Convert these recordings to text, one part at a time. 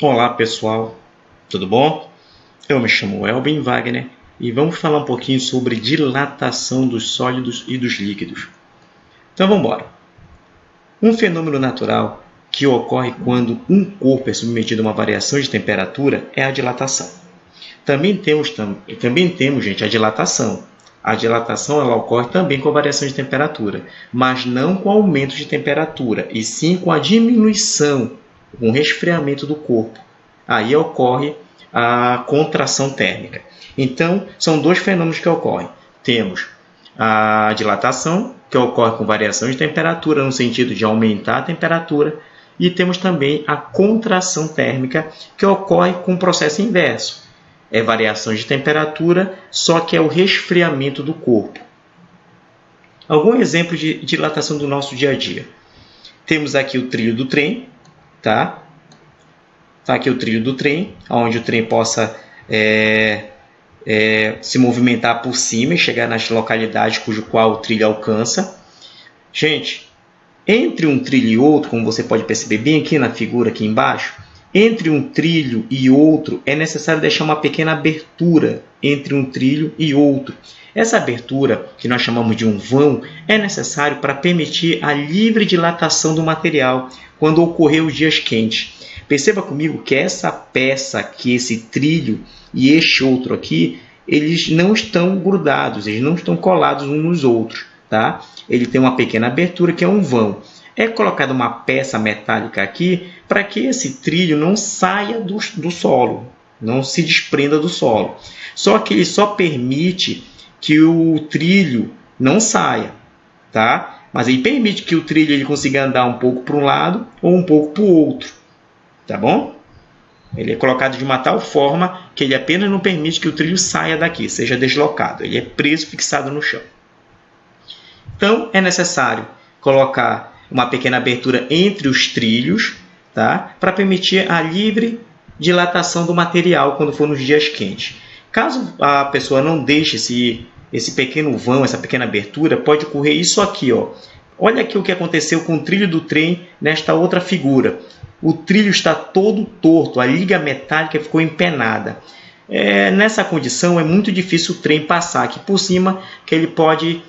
Olá pessoal, tudo bom? Eu me chamo Elben Wagner e vamos falar um pouquinho sobre dilatação dos sólidos e dos líquidos. Então vamos embora. Um fenômeno natural que ocorre quando um corpo é submetido a uma variação de temperatura é a dilatação. Também temos, gente, a dilatação. A dilatação ela ocorre também com a variação de temperatura, mas não com aumento de temperatura, e sim com a diminuição, com o resfriamento do corpo. Aí ocorre a contração térmica. Então, são dois fenômenos que ocorrem. Temos a dilatação, que ocorre com variação de temperatura, no sentido de aumentar a temperatura, e temos também a contração térmica, que ocorre com o processo inverso. É variação de temperatura, só que é o resfriamento do corpo. Algum exemplo de dilatação do nosso dia a dia? Temos aqui o trilho do trem, tá? Está aqui o trilho do trem, onde o trem possa se movimentar por cima e chegar nas localidades cujo qual o trilho alcança. Gente, entre um trilho e outro, como você pode perceber bem aqui na figura aqui embaixo, entre um trilho e outro é necessário deixar uma pequena abertura entre um trilho e outro. Essa abertura, que nós chamamos de um vão, é necessário para permitir a livre dilatação do material quando ocorrer os dias quentes. Perceba comigo que essa peça aqui, esse trilho e este outro aqui, eles não estão grudados, eles não estão colados uns nos outros, tá? Ele tem uma pequena abertura que é um vão. É colocada uma peça metálica aqui para que esse trilho não saia do solo, não se desprenda do solo. Só que ele só permite que o trilho não saia, tá? Mas ele permite que o trilho ele consiga andar um pouco para um lado ou um pouco para o outro, tá bom? Ele é colocado de uma tal forma que ele apenas não permite que o trilho saia daqui, seja deslocado. Ele é preso, fixado no chão. Então, é necessário colocar uma pequena abertura entre os trilhos, tá? Para permitir a livre dilatação do material quando for nos dias quentes. Caso a pessoa não deixe esse pequeno vão, essa pequena abertura, pode ocorrer isso aqui, ó. Olha aqui o que aconteceu com o trilho do trem nesta outra figura. O trilho está todo torto, a liga metálica ficou empenada. Nessa condição é muito difícil o trem passar aqui por cima, que ele pode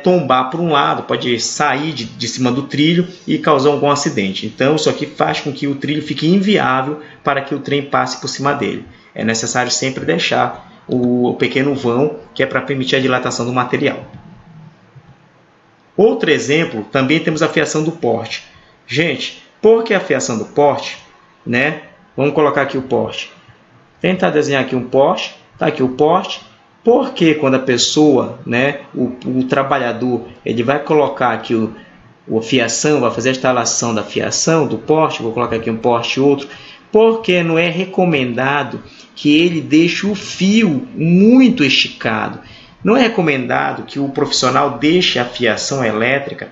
tombar para um lado, pode sair de cima do trilho e causar algum acidente. Então, isso aqui faz com que o trilho fique inviável para que o trem passe por cima dele. É necessário sempre deixar o pequeno vão, que é para permitir a dilatação do material. Outro exemplo, também temos a fiação do porte. Gente, por que a fiação do porte? Né? Vamos colocar aqui o porte. Tentar desenhar aqui um porte. Está aqui o porte. Porque quando a pessoa, né, o trabalhador, ele vai colocar aqui a fiação, vai fazer a instalação da fiação, do porte, vou colocar aqui um porte e outro, porque não é recomendado que ele deixe o fio muito esticado. Não é recomendado que o profissional deixe a fiação elétrica,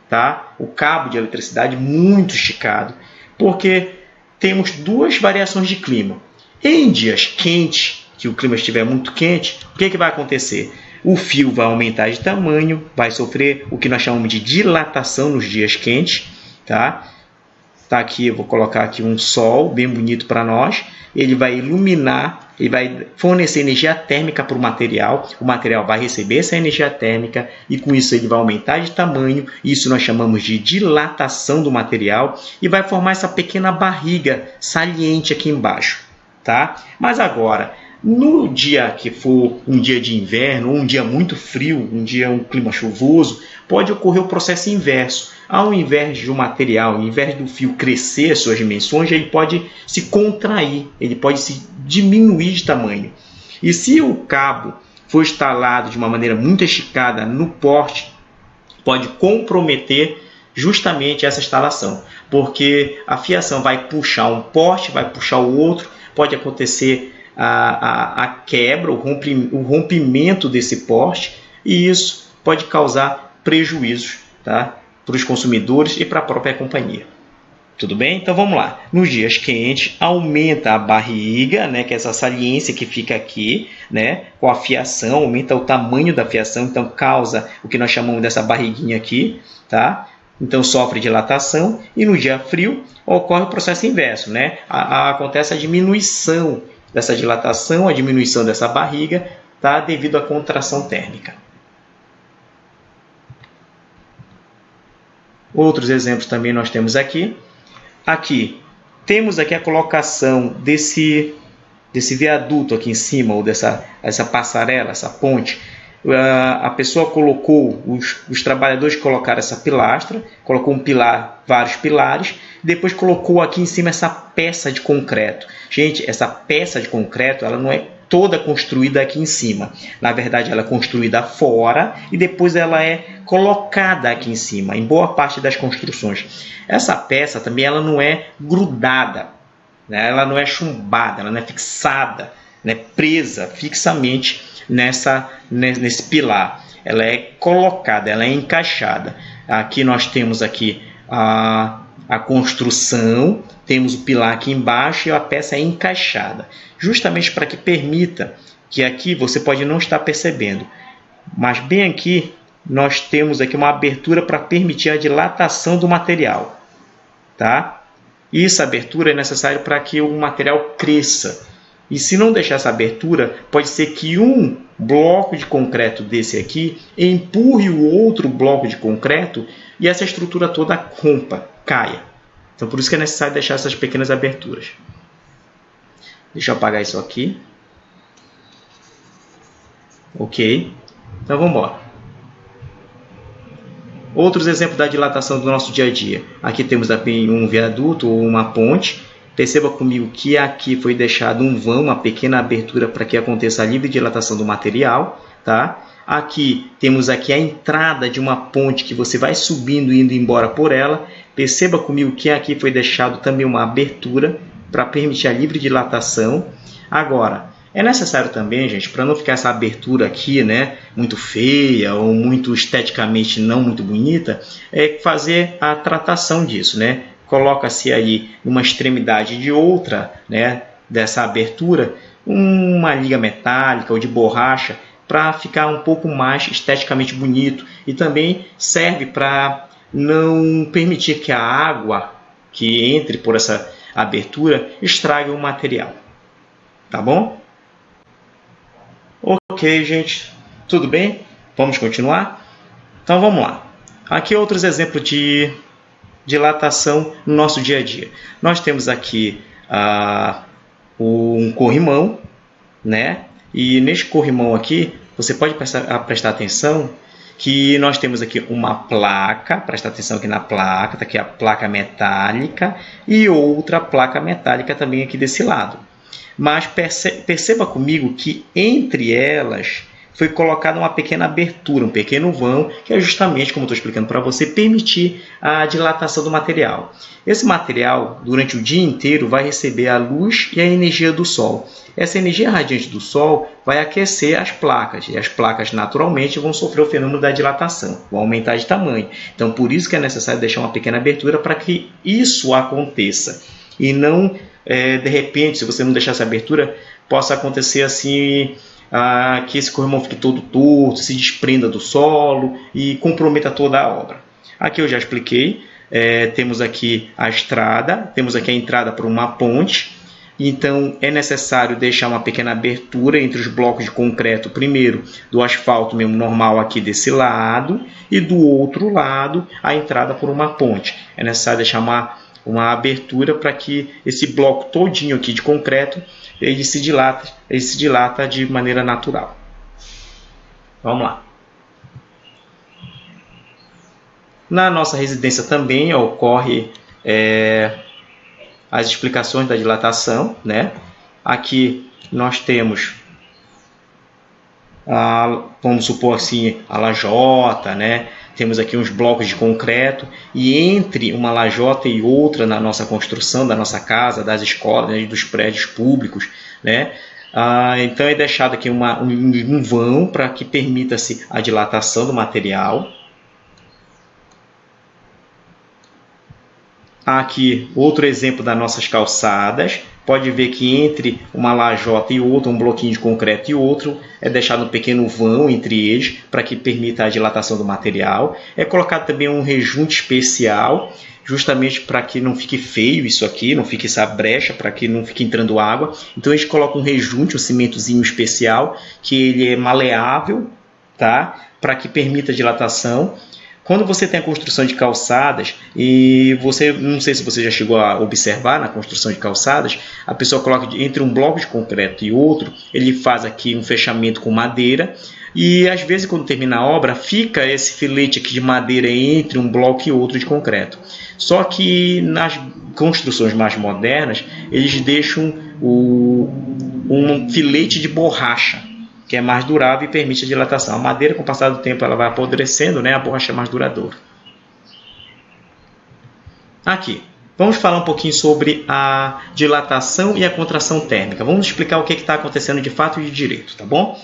tá? O cabo de eletricidade muito esticado, porque temos duas variações de clima. Em dias quentes, que o clima estiver muito quente, o que vai acontecer? O fio vai aumentar de tamanho, vai sofrer o que nós chamamos de dilatação nos dias quentes, tá? Tá aqui, eu vou colocar aqui um sol bem bonito para nós. Ele vai iluminar, ele vai fornecer energia térmica para o material vai receber essa energia térmica e com isso ele vai aumentar de tamanho. Isso nós chamamos de dilatação do material e vai formar essa pequena barriga saliente aqui embaixo, tá? Mas agora, no dia que for um dia de inverno, ou um dia muito frio, um clima chuvoso, pode ocorrer o processo inverso. Ao invés de um material, ao invés do fio crescer as suas dimensões, ele pode se contrair, ele pode se diminuir de tamanho. E se o cabo for instalado de uma maneira muito esticada no porte, pode comprometer justamente essa instalação, porque a fiação vai puxar um porte, vai puxar o outro, pode acontecer a quebra, o rompimento desse porte, e isso pode causar prejuízos, tá? Para os consumidores e para a própria companhia. Tudo bem? Então vamos lá. Nos dias quentes, aumenta a barriga, né, que é essa saliência que fica aqui, né, com a fiação, aumenta o tamanho da fiação, então causa o que nós chamamos dessa barriguinha aqui, tá? então sofre dilatação, e no dia frio ocorre o processo inverso, né? Acontece a diminuição dessa dilatação, a diminuição dessa barriga, tá? Devido à contração térmica. Outros exemplos também nós temos aqui. Aqui temos aqui a colocação desse viaduto aqui em cima, ou essa passarela, essa ponte. A pessoa colocou, os trabalhadores colocaram essa pilastra, colocou um pilar, vários pilares, depois colocou aqui em cima essa peça de concreto. Gente, essa peça de concreto, ela não é toda construída aqui em cima. Na verdade, ela é construída fora e depois ela é colocada aqui em cima, em boa parte das construções. Essa peça também ela não é grudada, né? Ela não é chumbada, ela não é fixada, né? Presa fixamente nesse pilar. Ela é colocada, ela é encaixada. Aqui nós temos aqui a construção, temos o pilar aqui embaixo e a peça é encaixada, justamente para que permita que aqui você pode não estar percebendo, mas bem aqui nós temos aqui uma abertura para permitir a dilatação do material, tá? E essa abertura é necessária para que o material cresça. E se não deixar essa abertura, pode ser que um bloco de concreto desse aqui empurre o outro bloco de concreto e essa estrutura toda rompa, caia. Então, por isso que é necessário deixar essas pequenas aberturas. Deixa eu apagar isso aqui. Ok. Então, vamos embora. Outros exemplos da dilatação do nosso dia a dia. Aqui temos também um viaduto ou uma ponte. Perceba comigo que aqui foi deixado um vão, uma pequena abertura para que aconteça a livre dilatação do material, tá? Aqui temos aqui a entrada de uma ponte que você vai subindo e indo embora por ela. Perceba comigo que aqui foi deixado também uma abertura para permitir a livre dilatação. Agora, é necessário também, gente, para não ficar essa abertura aqui, né, muito feia ou muito esteticamente não muito bonita, é fazer a tratação disso, né? Coloca-se aí uma extremidade de outra, né, dessa abertura, uma liga metálica ou de borracha para ficar um pouco mais esteticamente bonito e também serve para não permitir que a água que entre por essa abertura estrague o material. Tá bom? Ok, gente. Tudo bem? Vamos continuar? Então vamos lá. Aqui outros exemplos de dilatação no nosso dia a dia. Nós temos aqui um corrimão, né? E neste corrimão aqui, você pode prestar atenção que nós temos aqui uma placa, presta atenção aqui na placa, está aqui a placa metálica e outra placa metálica também aqui desse lado. Mas perceba comigo que entre elas foi colocada uma pequena abertura, um pequeno vão, que é justamente, como estou explicando para você, permitir a dilatação do material. Esse material, durante o dia inteiro, vai receber a luz e a energia do Sol. Essa energia radiante do Sol vai aquecer as placas, e as placas, naturalmente, vão sofrer o fenômeno da dilatação, vão aumentar de tamanho. Então, por isso que é necessário deixar uma pequena abertura para que isso aconteça. E não, de repente, se você não deixar essa abertura, possa acontecer assim... que esse corrimão fique todo torto, se desprenda do solo e comprometa toda a obra. Aqui eu já expliquei, temos aqui a estrada, temos aqui a entrada para uma ponte, então é necessário deixar uma pequena abertura entre os blocos de concreto, primeiro do asfalto mesmo normal aqui desse lado e do outro lado a entrada por uma ponte. É necessário deixar uma abertura para que esse bloco todinho aqui de concreto ele se dilata de maneira natural. Vamos lá. Na nossa residência também ocorre as explicações da dilatação, né? Aqui nós temos, vamos supor assim, a lajota, né? Temos aqui uns blocos de concreto e entre uma lajota e outra na nossa construção, da nossa casa, das escolas, né, dos prédios públicos, né? Então é deixado aqui um vão para que permita-se a dilatação do material. Aqui outro exemplo das nossas calçadas. pode ver que entre uma lajota e outra, um bloquinho de concreto e outro, é deixado um pequeno vão entre eles para que permita a dilatação do material. É colocado também um rejunte especial, justamente para que não fique feio isso aqui, não fique essa brecha, para que não fique entrando água. Então a gente coloca um rejunte, um cimentozinho especial, que ele é maleável, tá? Para que permita a dilatação. Quando você tem a construção de calçadas, e você, não sei se você já chegou a observar na construção de calçadas, a pessoa coloca entre um bloco de concreto e outro, ele faz aqui um fechamento com madeira, e às vezes quando termina a obra, fica esse filete aqui de madeira entre um bloco e outro de concreto. Só que nas construções mais modernas, eles deixam um filete de borracha, que é mais durável e permite a dilatação. A madeira, com o passar do tempo, ela vai apodrecendo, né? A borracha é mais duradoura. Aqui, vamos falar um pouquinho sobre a dilatação e a contração térmica. Vamos explicar o que está acontecendo de fato e de direito, tá bom?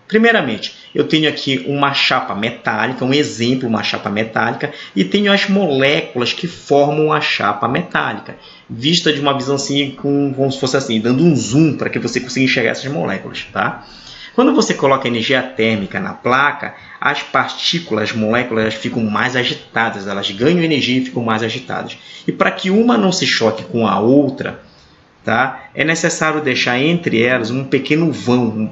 Primeiramente, eu tenho aqui uma chapa metálica, um exemplo, uma chapa metálica, e tenho as moléculas que formam a chapa metálica, vista de uma visão assim, como se fosse assim, dando um zoom para que você consiga enxergar essas moléculas, tá? Quando você coloca energia térmica na placa, as partículas, as moléculas, elas ficam mais agitadas, elas ganham energia e ficam mais agitadas. E para que uma não se choque com a outra, tá, é necessário deixar entre elas um pequeno vão,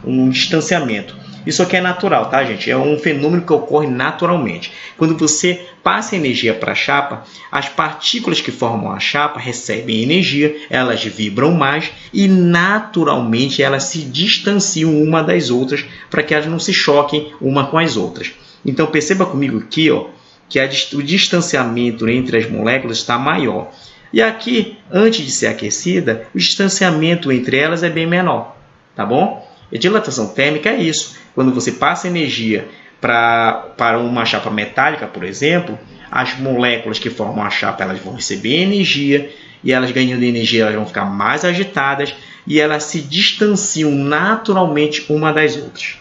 um distanciamento. Isso aqui é natural, tá, gente? É um fenômeno que ocorre naturalmente. Quando você passa energia para a chapa, as partículas que formam a chapa recebem energia, elas vibram mais e naturalmente elas se distanciam uma das outras para que elas não se choquem uma com as outras. Então perceba comigo aqui, ó, que o distanciamento entre as moléculas está maior. E aqui, antes de ser aquecida, o distanciamento entre elas é bem menor, tá bom? E a dilatação térmica é isso. Quando você passa energia para uma chapa metálica, por exemplo, as moléculas que formam a chapa elas vão receber energia e elas ganhando energia elas vão ficar mais agitadas e elas se distanciam naturalmente uma das outras.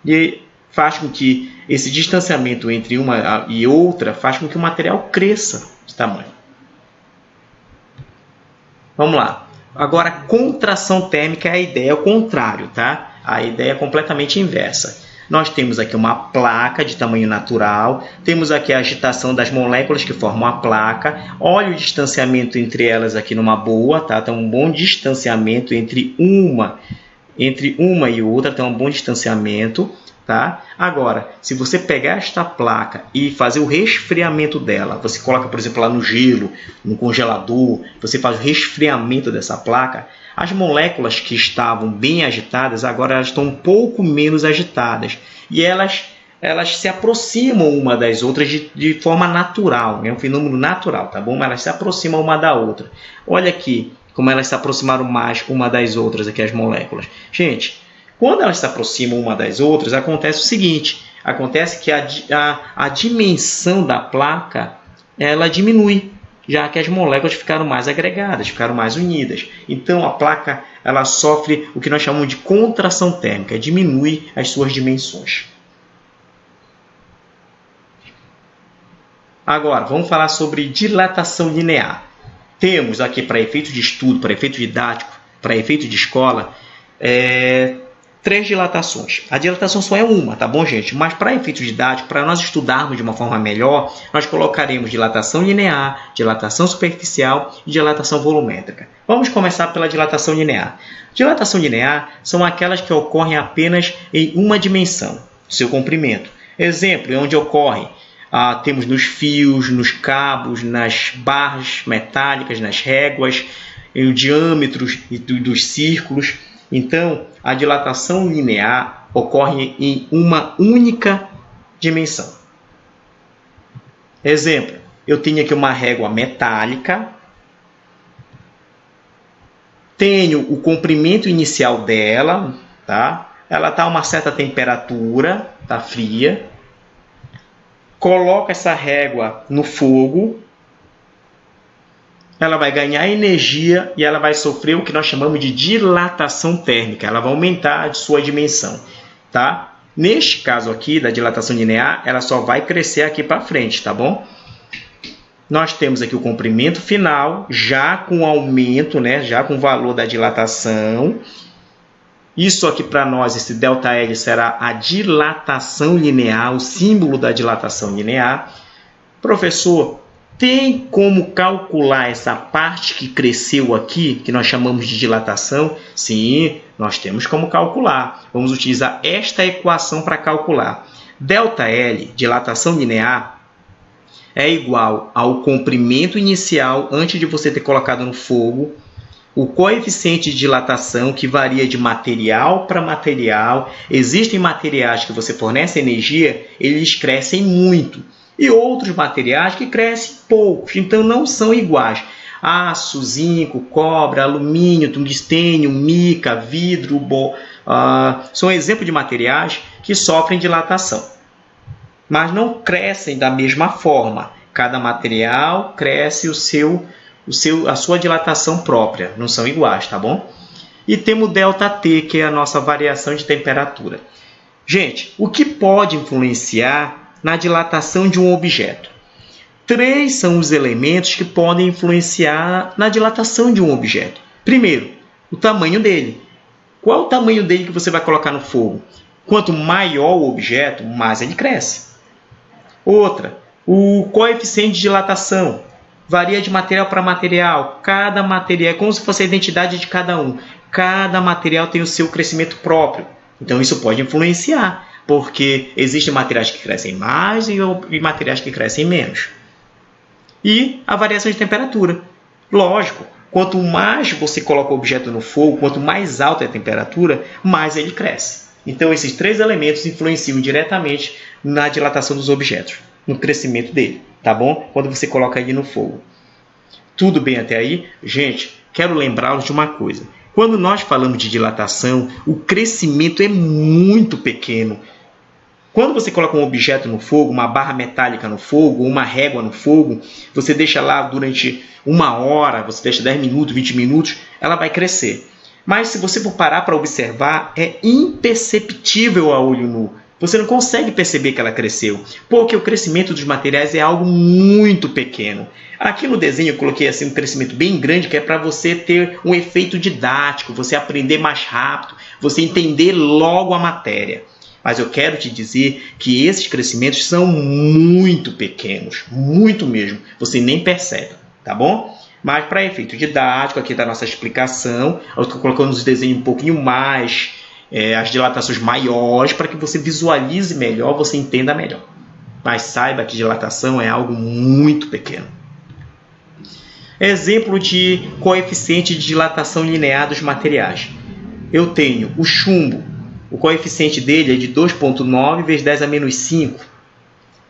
E faz com que esse distanciamento entre uma e outra faz com que o material cresça de tamanho. Vamos lá. Agora, contração térmica é a ideia ao contrário, tá? A ideia é completamente inversa. Nós temos aqui uma placa de tamanho natural, temos aqui a agitação das moléculas que formam a placa. Olha o distanciamento entre elas aqui numa boa, tá? Tem um bom distanciamento entre uma e outra, tem um bom distanciamento. Tá? Agora, se você pegar esta placa e fazer o resfriamento dela, você coloca, por exemplo, lá no gelo, no congelador, você faz o resfriamento dessa placa, as moléculas que estavam bem agitadas, agora elas estão um pouco menos agitadas. E elas se aproximam uma das outras de forma natural, é um fenômeno natural, tá bom? Elas se aproximam uma da outra. Olha aqui como elas se aproximaram mais uma das outras, aqui as moléculas. Gente, quando elas se aproximam uma das outras, acontece o seguinte, acontece que a dimensão da placa ela diminui, já que as moléculas ficaram mais agregadas, ficaram mais unidas. Então, a placa ela sofre o que nós chamamos de contração térmica, diminui as suas dimensões. Agora, vamos falar sobre dilatação linear. Temos aqui, para efeito de estudo, para efeito didático, para efeito de escola, 3 dilatações. A dilatação só é uma, tá bom, gente? Mas para efeito didático, para nós estudarmos de uma forma melhor, nós colocaremos dilatação linear, dilatação superficial e dilatação volumétrica. Vamos começar pela dilatação linear. Dilatação linear são aquelas que ocorrem apenas em uma dimensão, seu comprimento. Exemplo, é onde ocorre, temos nos fios, nos cabos, nas barras metálicas, nas réguas, em diâmetros dos círculos. Então, a dilatação linear ocorre em uma única dimensão. Exemplo, eu tenho aqui uma régua metálica, tenho o comprimento inicial dela, tá? Ela está a uma certa temperatura, está fria. Coloco essa régua no fogo, ela vai ganhar energia e ela vai sofrer o que nós chamamos de dilatação térmica. Ela vai aumentar a sua dimensão, tá? Neste caso aqui, da dilatação linear, ela só vai crescer aqui para frente, tá bom? nós temos aqui o comprimento final, já com aumento, né? Já com o valor da dilatação. Isso aqui para nós, esse ΔL, será a dilatação linear, o símbolo da dilatação linear. Professor, tem como calcular essa parte que cresceu aqui, que nós chamamos de dilatação? Sim, nós temos como calcular. Vamos utilizar esta equação para calcular. ΔL, dilatação linear, é igual ao comprimento inicial antes de você ter colocado no fogo, o coeficiente de dilatação, que varia de material para material. Existem materiais que você fornece energia, eles crescem muito. E outros materiais que crescem poucos, então não são iguais. Aço, zinco, cobre, alumínio, tungstênio, mica, vidro, são exemplos de materiais que sofrem dilatação, mas não crescem da mesma forma. Cada material cresce a sua dilatação própria, não são iguais, tá bom? E temos o ΔT, que é a nossa variação de temperatura. Gente, o que pode influenciar na dilatação de um objeto? 3 são os elementos que podem influenciar na dilatação de um objeto. Primeiro, o tamanho dele. Qual é o tamanho dele que você vai colocar no fogo? Quanto maior o objeto, mais ele cresce. Outra, o coeficiente de dilatação. Varia de material para material. Cada material é como se fosse a identidade de cada um. Cada material tem o seu crescimento próprio. Então, isso pode influenciar, porque existem materiais que crescem mais e materiais que crescem menos. E a variação de temperatura. Lógico, quanto mais você coloca o objeto no fogo, quanto mais alta é a temperatura, mais ele cresce. Então, esses 3 elementos influenciam diretamente na dilatação dos objetos, no crescimento dele, tá bom? Quando você coloca ele no fogo. Tudo bem até aí? Gente, quero lembrá-los de uma coisa. Quando nós falamos de dilatação, o crescimento é muito pequeno. Quando você coloca um objeto no fogo, uma barra metálica no fogo, uma régua no fogo, você deixa lá durante 1 hora, você deixa 10 minutos, 20 minutos, ela vai crescer. Mas se você for parar para observar, é imperceptível a olho nu. Você não consegue perceber que ela cresceu, porque o crescimento dos materiais é algo muito pequeno. Aqui no desenho eu coloquei assim um crescimento bem grande, que é para você ter um efeito didático, você aprender mais rápido, você entender logo a matéria. Mas eu quero te dizer que esses crescimentos são muito pequenos, muito mesmo. Você nem percebe, tá bom? Mas para efeito didático, aqui da nossa explicação, eu estou colocando os desenhos um pouquinho mais, as dilatações maiores, para que você visualize melhor, você entenda melhor. Mas saiba que dilatação é algo muito pequeno. Exemplo de coeficiente de dilatação linear dos materiais. Eu tenho o chumbo. O coeficiente dele é de 2,9 vezes 10 a menos 5.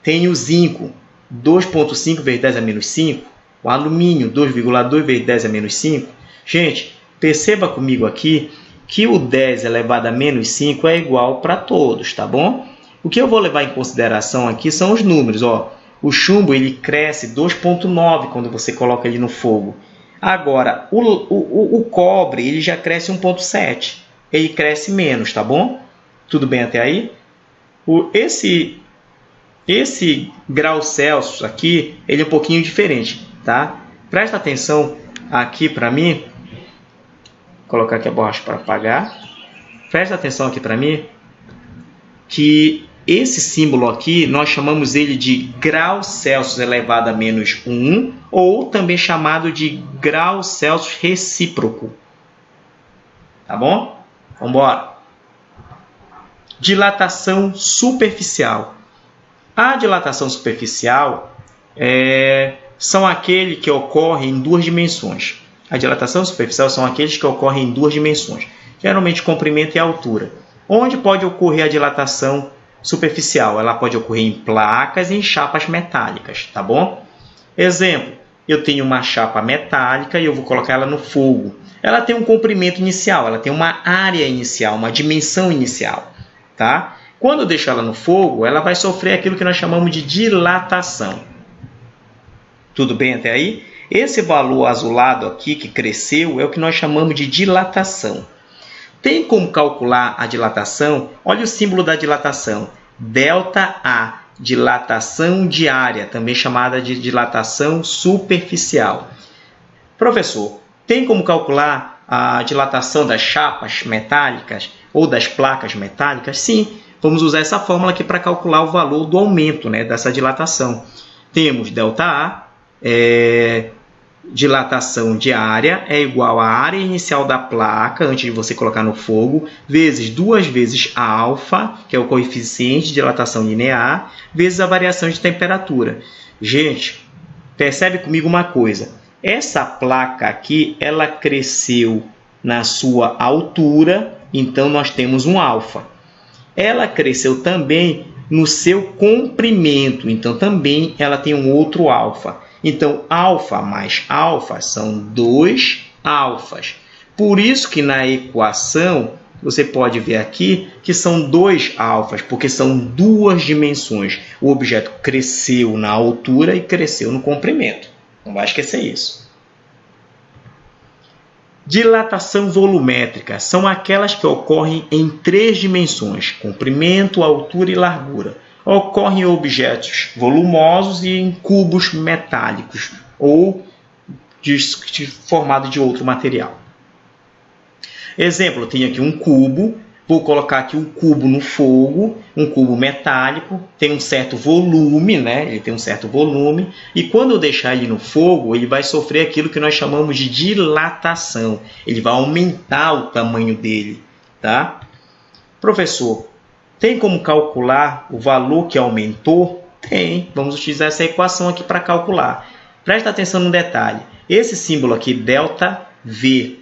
Tem o zinco, 2,5 vezes 10 a menos 5. O alumínio, 2,2 vezes 10 a menos 5. Gente, perceba comigo aqui que o 10 elevado a menos 5 é igual para todos, tá bom? O que eu vou levar em consideração aqui são os números. Ó. O chumbo ele cresce 2,9 quando você coloca ele no fogo. Agora, o cobre ele já cresce 1,7. Ele cresce menos, tá bom? Tudo bem até aí? Esse grau Celsius aqui, ele é um pouquinho diferente, tá? Presta atenção aqui para mim. Vou colocar aqui a borracha para apagar. Presta atenção aqui para mim, que esse símbolo aqui, nós chamamos ele de grau Celsius elevado a menos 1, ou também chamado de grau Celsius recíproco. Tá bom? Vamos embora. Dilatação superficial. A dilatação superficial são aqueles que ocorrem em 2 dimensões. A dilatação superficial são aqueles que ocorrem em 2 dimensões, geralmente comprimento e altura. Onde pode ocorrer a dilatação superficial? Ela pode ocorrer em placas e em chapas metálicas, tá bom? Exemplo, eu tenho uma chapa metálica e eu vou colocar ela no fogo. Ela tem um comprimento inicial, ela tem uma área inicial, uma dimensão inicial, tá? Quando eu deixo ela no fogo, ela vai sofrer aquilo que nós chamamos de dilatação. Tudo bem até aí? Esse valor azulado aqui que cresceu é o que nós chamamos de dilatação. Tem como calcular a dilatação? Olha o símbolo da dilatação, ΔA. dilatação diária, também chamada de dilatação superficial. Professor, tem como calcular a dilatação das chapas metálicas ou das placas metálicas? Sim, vamos usar essa fórmula aqui para calcular o valor do aumento, né, dessa dilatação. Temos ΔA, dilatação diária, é igual à área inicial da placa, antes de você colocar no fogo, vezes 2 vezes alfa, que é o coeficiente de dilatação linear, vezes a variação de temperatura. Gente, percebe comigo uma coisa. Essa placa aqui, ela cresceu na sua altura, então nós temos um alfa. Ela cresceu também no seu comprimento, então também ela tem um outro alfa. Então, alfa mais alfa são 2 alfas. Por isso que na equação, você pode ver aqui que são 2 alfas, porque são 2 dimensões. O objeto cresceu na altura e cresceu no comprimento. Não vai esquecer isso. Dilatação volumétrica são aquelas que ocorrem em 3 dimensões, comprimento, altura e largura. Ocorrem em objetos volumosos e em cubos metálicos ou formado de outro material. Exemplo, eu tenho aqui um cubo, vou colocar aqui um cubo no fogo, um cubo metálico, tem um certo volume, né? Ele tem um certo volume, e quando eu deixar ele no fogo, ele vai sofrer aquilo que nós chamamos de dilatação. Ele vai aumentar o tamanho dele, tá? Professor, tem como calcular o valor que aumentou? Tem. Vamos utilizar essa equação aqui para calcular. Presta atenção no detalhe. Esse símbolo aqui, ΔV,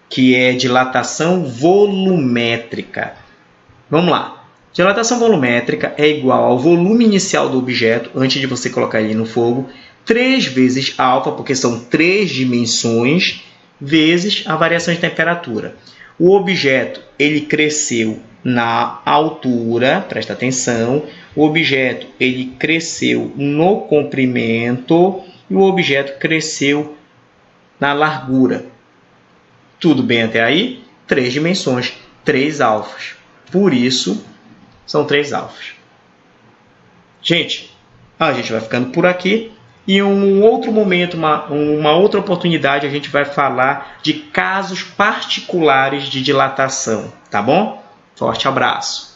que é dilatação volumétrica. Vamos lá. Dilatação volumétrica é igual ao volume inicial do objeto, antes de você colocar ele no fogo, 3 vezes alfa, porque são 3 dimensões, vezes a variação de temperatura. O objeto ele cresceu na altura, presta atenção, o objeto ele cresceu no comprimento e o objeto cresceu na largura. Tudo bem até aí? 3 dimensões, 3 alfas. Por isso, são 3 alfas. Gente, a gente vai ficando por aqui. E em um outro momento, uma outra oportunidade, a gente vai falar de casos particulares de dilatação. Tá bom? Forte abraço!